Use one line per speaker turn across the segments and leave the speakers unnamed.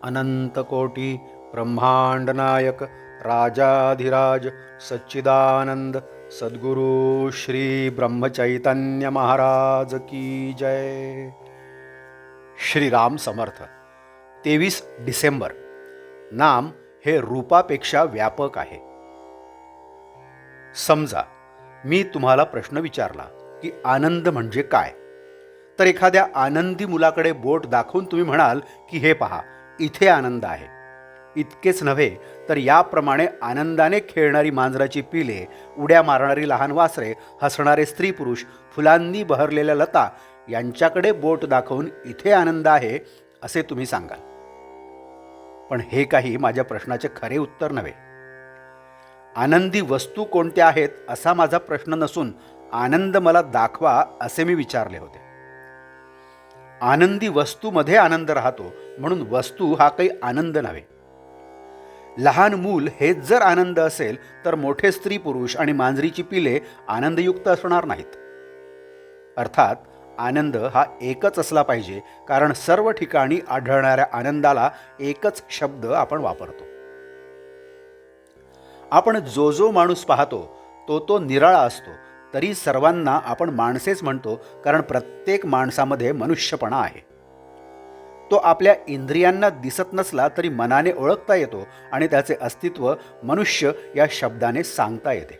अनंतकोटी ब्रह्मांड नायक राजाधिराज सच्चिदानंद सद्गुरु श्री ब्रह्मचैतन्य महाराज की जय. श्री राम समर्थ. 23 डिसेंबर. नाम हे रूपापेक्षा व्यापक आहे. समजा मी तुम्हाला प्रश्न विचारला की आनंद म्हणजे काय, तर एखाद्या आनंदी मुलाकडे बोट दाखवून तुम्ही म्हणाल की हे पहा, इथे आनंद आहे. इतकेच नव्हे तर याप्रमाणे आनंदाने खेळणारी मांजराची पिले, उड्या मारणारी लहान वासरे, हसणारे स्त्री पुरुष, फुलांनी बहरलेल्या लता यांच्याकडे बोट दाखवून इथे आनंद आहे असे तुम्ही सांगाल. पण हे काही माझ्या प्रश्नाचे खरे उत्तर नव्हे. आनंदी वस्तू कोणत्या आहेत असा माझा प्रश्न नसून आनंद मला दाखवा असे मी विचारले होते. आनंदी वस्तूमध्ये आनंद राहतो म्हणून वस्तू हा काही आनंद नव्हे. लहान मूल हेच जर आनंद असेल तर मोठे स्त्री पुरुष आणि मांजरीची पिले आनंदयुक्त असणार नाहीत. अर्थात आनंद हा एकच असला पाहिजे, कारण सर्व ठिकाणी आढळणाऱ्या आनंदाला एकच शब्द आपण वापरतो. आपण जो जो माणूस पाहतो तो तो निराळा असतो, तरी सर्वांना आपण माणसेच म्हणतो, कारण प्रत्येक माणसामध्ये मनुष्यपणा आहे. तो आपल्या इंद्रियांना दिसत नसला तरी मनाने ओळखता येतो आणि त्याचे अस्तित्व मनुष्य या शब्दाने सांगता येते.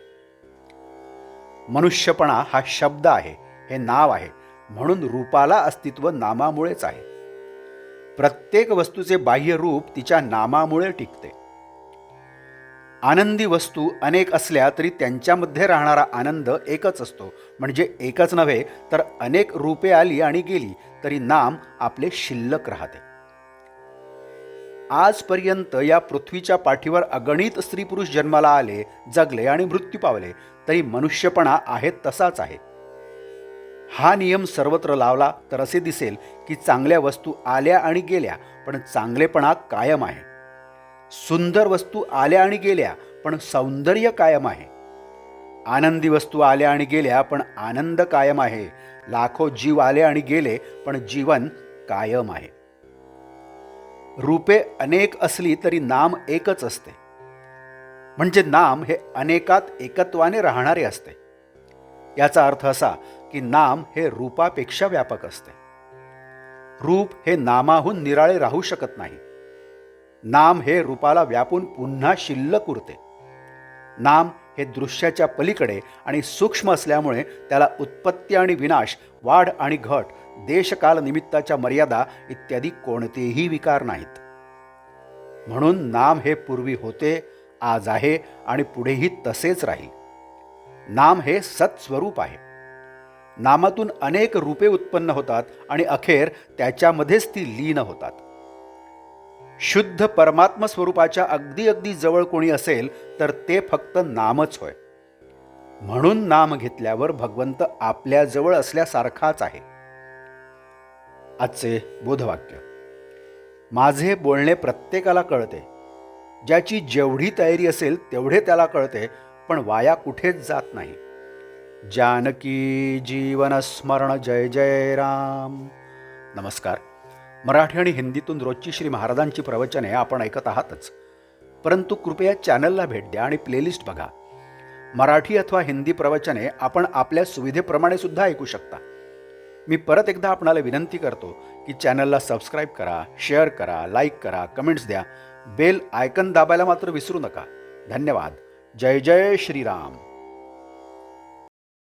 मनुष्यपणा हा शब्द आहे, हे नाव आहे, म्हणून रूपाला अस्तित्व नामामुळेच आहे. प्रत्येक वस्तूचे बाह्य रूप तिच्या नामामुळे टिकते. आनंदी वस्तू अनेक असल्या तरी त्यांच्यामध्ये राहणारा आनंद एकच असतो. म्हणजे एकच नव्हे तर अनेक रूपे आली आणि गेली तरी नाम आपले शिल्लक राहते. आजपर्यंत या पृथ्वीच्या पाठीवर अगणित स्त्री पुरुष जन्माला आले, जगले आणि मृत्यू पावले, तरी मनुष्यपणा आहे तसाच आहे. हा नियम सर्वत्र लावला तर असे दिसेल की चांगल्या वस्तू आल्या आणि गेल्या पण चांगलेपणा कायम आहे. सुंदर वस्तू आल्या आणि गेल्या पण सौंदर्य कायम आहे. आनंदी वस्तू आल्या आणि गेल्या पण आनंद कायम आहे. लाखो जीव आले आणि गेले पण जीवन कायम आहे. रूपे अनेक असली तरी नाम एकच असते. म्हणजे नाम हे अनेकात एकत्वाने राहणारे असते. याचा अर्थ असा की नाम हे रूपापेक्षा व्यापक असते. रूप हे नामाहून निराळे राहू शकत नाही. नाम हे रूपाला व्यापून पुन्हा शिल्लक उरते. नाम हे दृश्याच्या पलीकडे आणि सूक्ष्म असल्यामुळे त्याला उत्पत्ती आणि विनाश, वाढ आणि घट, देशकाल निमित्ताच्या मर्यादा इत्यादी कोणतेही विकार नाहीत. म्हणून नाम हे पूर्वी होते, आज आहे आणि पुढेही तसेच राहील. नाम हे सत्स्वरूप आहे. नामातून अनेक रूपे उत्पन्न होतात आणि अखेर त्याच्यामध्येच ती लीन होतात. शुद्ध परमात्म स्वरूपाच्या अगदी अगदी जवळ कोणी असेल तर ते फक्त नामच होय. म्हणून नाम घेतल्यावर भगवंत आपल्या जवळ असल्यासारखाच आहे. आजचे बोधवाक्य. माझे बोलणे प्रत्येकाला कळते. ज्याची जेवढी तयारी असेल तेवढे त्याला कळते, पण वाया कुठेच जात नाही. जानकी जीवन स्मरण. जय जय राम. नमस्कार. मराठी आणि हिंदीतून रोजची श्री महाराजांची प्रवचने आपण ऐकत आहातच, परंतु कृपया चॅनलला भेट द्या आणि प्लेलिस्ट बघा. मराठी अथवा हिंदी प्रवचने आपण आपल्या सुविधेप्रमाणे सुद्धा ऐकू शकता. मी परत एकदा आपणाला विनंती करतो की चॅनलला सबस्क्राईब करा, शेअर करा, लाईक करा, कमेंट्स द्या. बेल आयकन दाबायला मात्र विसरू नका. धन्यवाद. जय जय श्रीराम.